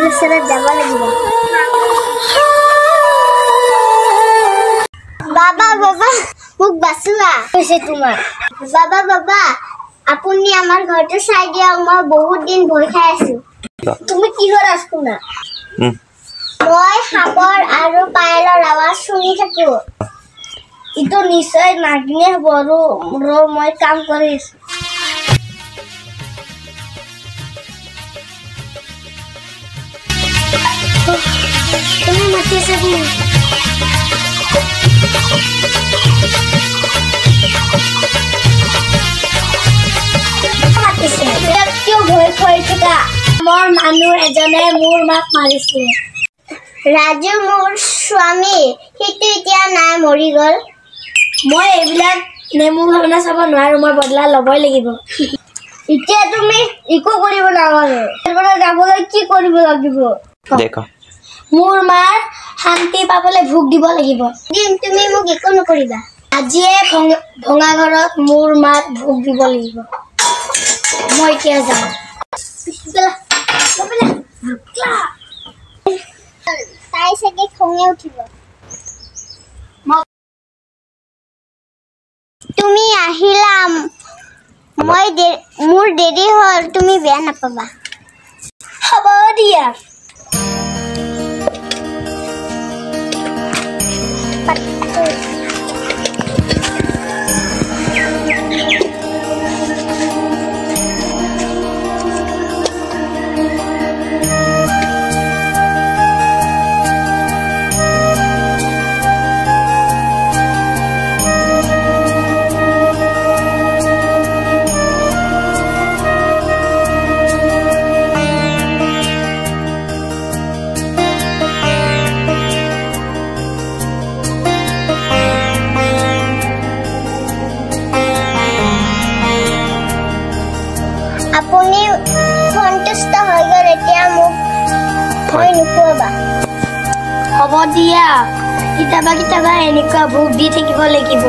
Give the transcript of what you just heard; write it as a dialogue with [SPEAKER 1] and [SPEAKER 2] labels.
[SPEAKER 1] ওচৰত যাব লাগিব। বাবা বাবা মোক বাচোৱা কৈছে তোমাৰ। বাবা বাবা আপুনি আমাৰ ঘৰটো চাই দিয়ক, মই বহুত দিন ভয় খাই আছো। তুমি কিহৰ আছুনা? মই সাপৰ আৰু পায়েলৰ আৱাজ শুনি থাকো। ইটো নিশ্চয় নাগিনে হ'ব আৰু মই কাম কৰি আছো। তুমি মাতিছে তুমি কিয় ভয় কৰি থকা? মোৰ মানুহ এজনে মোৰ মাক মাৰিছিলে। ৰাজু মোৰ স্বামী, সেইটো এতিয়া নাই, মৰি গ'ল। মই এইবিলাক নেমু ভাওনা চাব নোৱাৰো, মই বদলা ল'বই লাগিব। এতিয়া তুমি একো কৰিব নালাগে, যাবলৈ কি কৰিব লাগিব? মোৰ মাৰ শান্তি পাবলৈ ভোগ দিব লাগিব। তুমি মোক একো নকৰিবা। আজিয়ে ভঙা ঘৰত মোৰ মাক ভোগ দিব লাগিব। মই এতিয়া যাওঁ। তাই চাগে খঙে উঠিব। তুমি আহিলা, মোৰ দেৰি হ'ল, তুমি বেয়া নাপাবা। হ'ব দিয়া। আপুনি সন্তুষ্ট হৈ গ'ল, এতিয়া মোক ভয় নোখোৱাবা। হ'ব দিয়া, কেতিয়াবা কেতিয়াবা এনেকুৱা ভোগ দি থাকিব লাগিব।